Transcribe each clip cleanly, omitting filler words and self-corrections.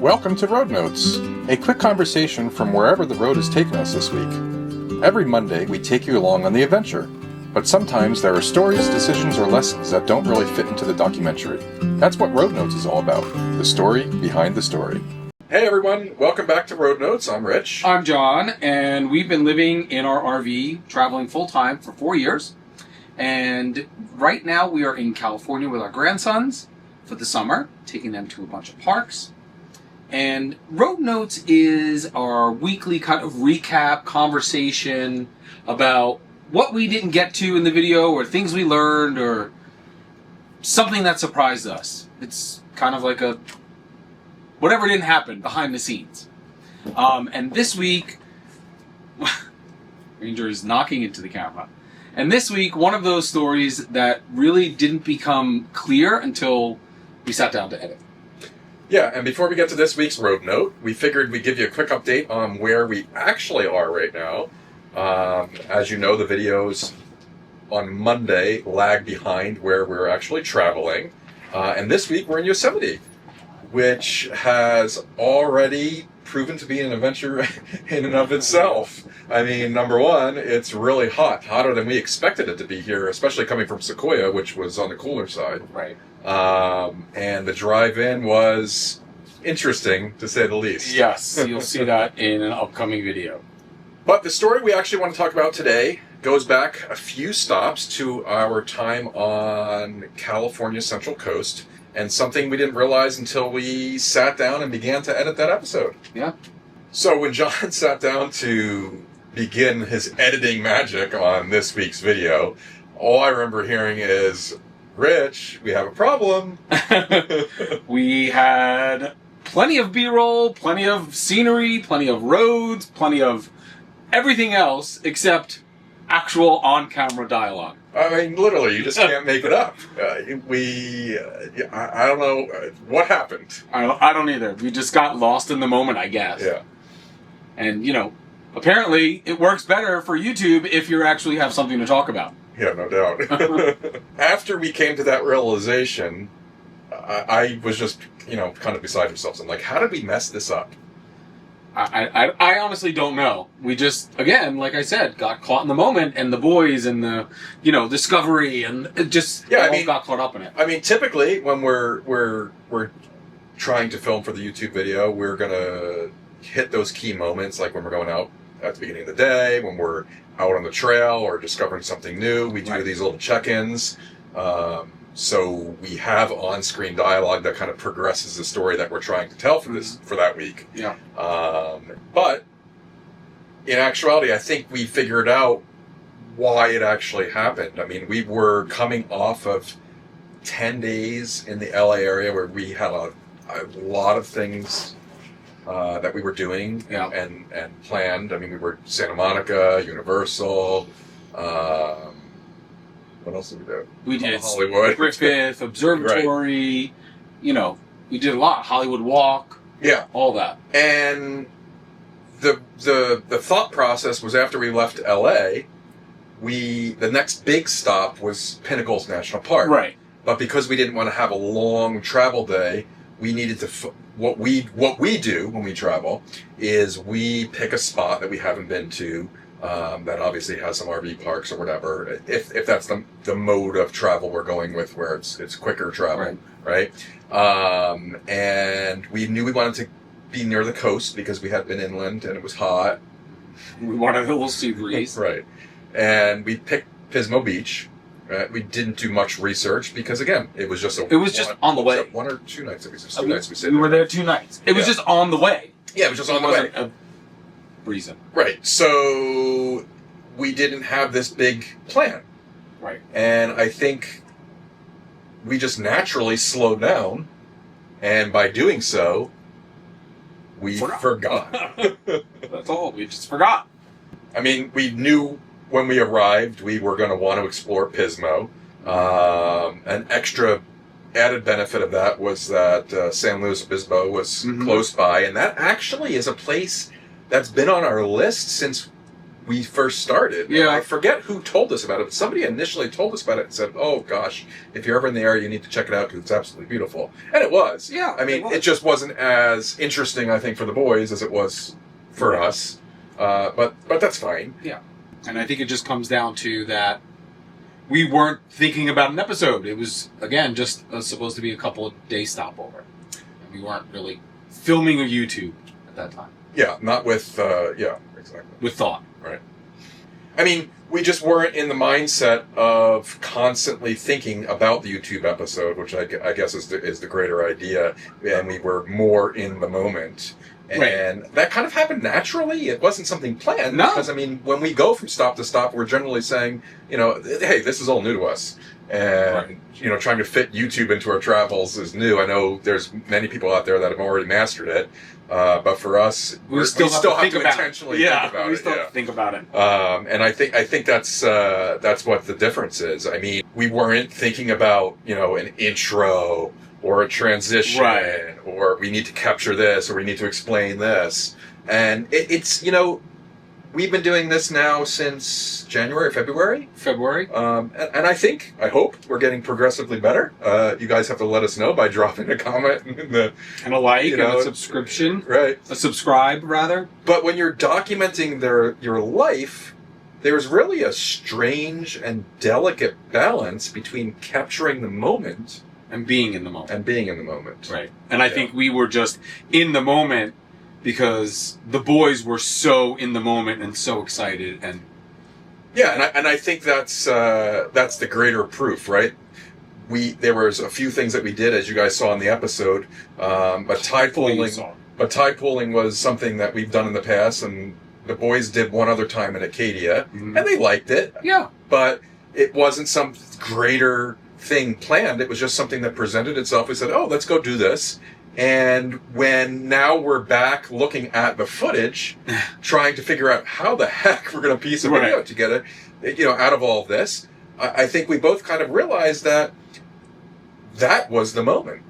Welcome to Road Notes, a quick conversation from wherever the road has taken us this week. Every Monday, we take you along on the adventure, but sometimes there are stories, decisions, or lessons that don't really fit into the documentary. That's what Road Notes is all about, the story behind the story. Hey everyone, welcome back to Road Notes. I'm Rich. I'm John, and we've been living in our RV, traveling full-time for 4 years. And right now we are in California with our grandsons for the summer, taking them to a bunch of parks. And Road Notes is our weekly kind of recap conversation about what we didn't get to in the video, or things we learned, or something that surprised us. It's kind of like a whatever didn't happen behind the scenes. And this week, Ranger is knocking into the camera. And this week, one of those stories that really didn't become clear until we sat down to edit. Yeah, and before we get to this week's Road Note, we figured we'd give you a quick update on where we actually are right now. As you know, the videos on Monday lag behind where we're actually traveling. And this week we're in Yosemite, which has already proven to be an adventure in and of itself. I mean, number one, it's really hot, hotter than we expected it to be here, especially coming from Sequoia, which was on the cooler side. Right. And the drive-in was interesting, to say the least. Yes, you'll see that in an upcoming video. But the story we actually want to talk about today goes back a few stops to our time on California's Central Coast, and something we didn't realize until we sat down and began to edit that episode. Yeah. So when John sat down to begin his editing magic on this week's video, all I remember hearing is, Rich, we have a problem. We had plenty of B-roll, plenty of scenery, plenty of roads, plenty of everything else except actual on-camera dialogue. I mean, literally, you just can't make it up. I don't know what happened. I don't either. We just got lost in the moment, I guess. Yeah. And, apparently it works better for YouTube if you actually have something to talk about. Yeah, no doubt. After we came to that realization, I was just, kind of beside myself. I'm like, how did we mess this up? I honestly don't know. We just, again, like I said, got caught in the moment, and the boys and the, discovery, and it just got caught up in it. I mean, typically when we're trying to film for the YouTube video, we're gonna hit those key moments, like when we're going out at the beginning of the day, when we're out on the trail or discovering something new. We do these little check-ins. So we have on-screen dialogue that kind of progresses the story that we're trying to tell for that week. Yeah. But in actuality, I think we figured out why it actually happened. I mean, we were coming off of 10 days in the LA area where we had a lot of things that we were doing and planned. I mean, we were Santa Monica, Universal. What else did we do? We did Hollywood, Griffith Observatory. Right. We did a lot. Hollywood Walk. Yeah, all that. And the thought process was, after we left LA, the next big stop was Pinnacles National Park. Right. But because we didn't want to have a long travel day, we needed to. What we do when we travel is we pick a spot that we haven't been to, that obviously has some RV parks or whatever. If that's the mode of travel we're going with, where it's quicker travel, right? And we knew we wanted to be near the coast because we had been inland and it was hot. We wanted a little sea breeze, right? And we picked Pismo Beach. Right? We didn't do much reason because, again, it was just on the way. 1 or 2 nights. It was just 2 nights we stayed. We were there 2 nights. It was just on the way. Yeah, it was just on the way. It wasn't a reason. Right. So we didn't have this big plan. Right. And I think we just naturally slowed down, and by doing so, we forgot. That's all. We just forgot. I mean, we knew when we arrived, we were going to want to explore Pismo. An extra added benefit of that was that San Luis Obispo was close by, and that actually is a place that's been on our list since we first started. Yeah. And I forget who told us about it, but somebody initially told us about it and said, oh gosh, if you're ever in the area, you need to check it out because it's absolutely beautiful. And it was. Yeah. I mean, it just wasn't as interesting, I think, for the boys as it was for us. But that's fine. Yeah. And I think it just comes down to that we weren't thinking about an episode. It was, again, just supposed to be a couple of days stopover. And we weren't really filming a YouTube at that time. Yeah, not with, yeah, exactly. With thought. Right. I mean, we just weren't in the mindset of constantly thinking about the YouTube episode, which I guess is the greater idea, and we were more in the moment. And that kind of happened naturally. It wasn't something planned. No. Because, I mean, when we go from stop to stop, we're generally saying, you know, hey, this is all new to us. And, you know, trying to fit YouTube into our travels is new. I know there's many people out there that have already mastered it. But for us, we still have to intentionally think about it. We still have to think about it. And I think that's what the difference is. I mean, we weren't thinking about, you know, an intro or a transition, or we need to capture this, or we need to explain this. And it's, you know, we've been doing this now since January, February. And I hope we're getting progressively better. You guys have to let us know by dropping a comment and a like, and a subscription. Right. A subscribe, rather. But when you're documenting your life, there's really a strange and delicate balance between capturing the moment and being in the moment. Right. And I think we were just in the moment because the boys were so in the moment and so excited. And yeah, and I think that's the greater proof, right? There was a few things that we did, as you guys saw in the episode, but tide pooling was something that we've done in the past, and the boys did one other time in Acadia, and they liked it. Yeah. But it wasn't some greater thing planned. It was just something that presented itself. We said, oh, let's go do this. And when now we're back looking at the footage, trying to figure out how the heck we're going to piece a video together, you know, out of all of this, I think we both kind of realized that was the moment.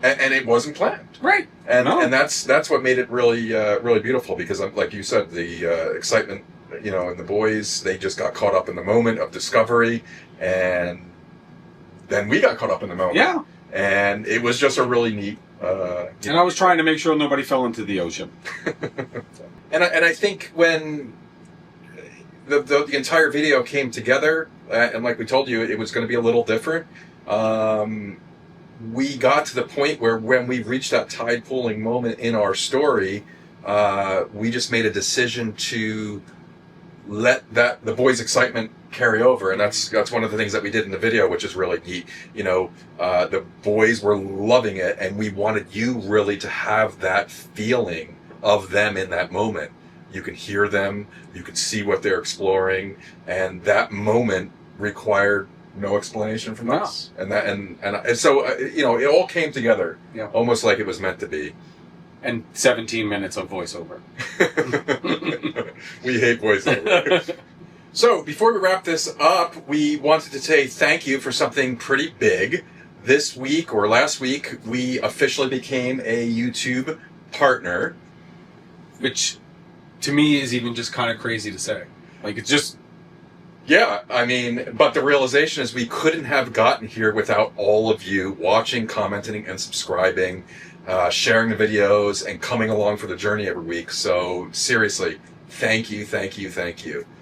And it wasn't planned. Right. And that's what made it really, really beautiful, because like you said, the excitement, you know, and the boys, they just got caught up in the moment of discovery, and then we got caught up in the moment. Yeah. And it was just a really neat... and I was trying to make sure nobody fell into the ocean. and I think when the entire video came together, and like we told you, it was going to be a little different, we got to the point where when we reached that tide pooling moment in our story, we just made a decision to let the boys' excitement carry over, and that's one of the things that we did in the video, which is really neat. You know, the boys were loving it, and we wanted you really to have that feeling of them in that moment. You can hear them, you can see what they're exploring, and that moment required no explanation from us. And so you know, it all came together, almost like it was meant to be. And 17 minutes of voiceover. We hate voiceover. So, before we wrap this up, we wanted to say thank you for something pretty big. This week, or last week, we officially became a YouTube partner. Which, to me, is even just kind of crazy to say. Like, it's just... Yeah, I mean, but the realization is we couldn't have gotten here without all of you watching, commenting, and subscribing, sharing the videos, and coming along for the journey every week. So, seriously, thank you.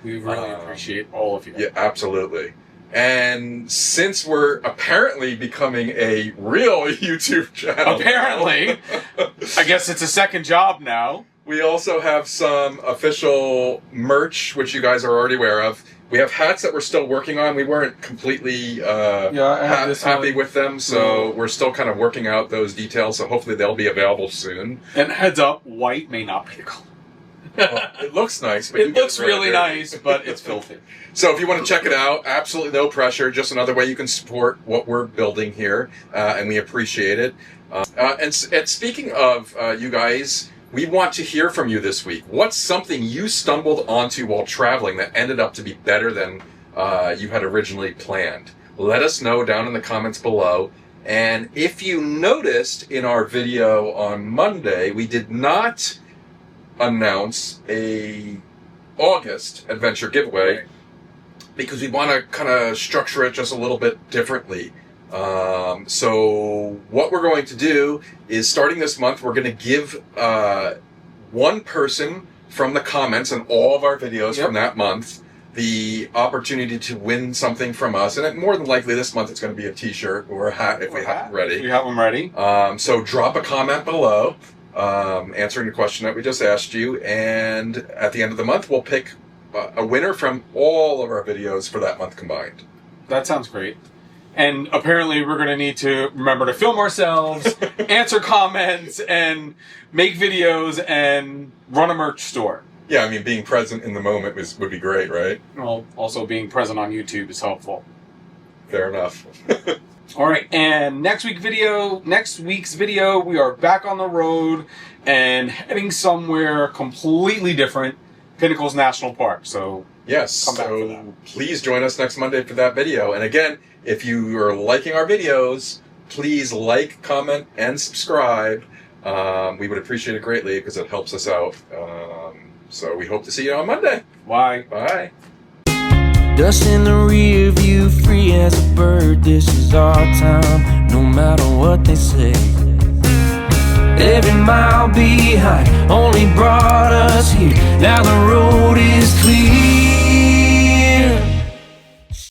We really appreciate all of you. Yeah, absolutely. And since we're apparently becoming a real YouTube channel... Apparently! I guess it's a second job now. We also have some official merch, which you guys are already aware of. We have hats that we're still working on. We weren't completely happy with them, so we're still kind of working out those details, so hopefully they'll be available soon. And heads up, white may not be the color. Well, it looks nice. But it looks really nice, but it's filthy. So if you want to check it out, absolutely no pressure. Just another way you can support what we're building here, and we appreciate it. And speaking of you guys, we want to hear from you this week. What's something you stumbled onto while traveling that ended up to be better than you had originally planned? Let us know down in the comments below. And if you noticed in our video on Monday, we did not announce a August adventure giveaway because we want to kind of structure it just a little bit differently. So what we're going to do is, starting this month, we're going to give one person from the comments on all of our videos from that month the opportunity to win something from us. And more than likely this month it's going to be a t-shirt or a hat if we have them ready. We have them ready. So drop a comment below answering the question that we just asked you. And at the end of the month, we'll pick a winner from all of our videos for that month combined. That sounds great. And apparently we're going to need to remember to film ourselves, answer comments, and make videos, and run a merch store. Yeah, I mean, being present in the moment would be great, right? Well, also being present on YouTube is helpful. Fair enough. All right, and next week's video, we are back on the road and heading somewhere completely different, Pinnacles National Park. So yes, come back for that. Please join us next Monday for that video. And again, if you are liking our videos, please like, comment, and subscribe. We would appreciate it greatly because it helps us out. So we hope to see you on Monday. Bye. Bye. Dust in the rear view, free as a bird. This is our time, no matter what they say. Every mile behind only brought us here. Now the road is clear.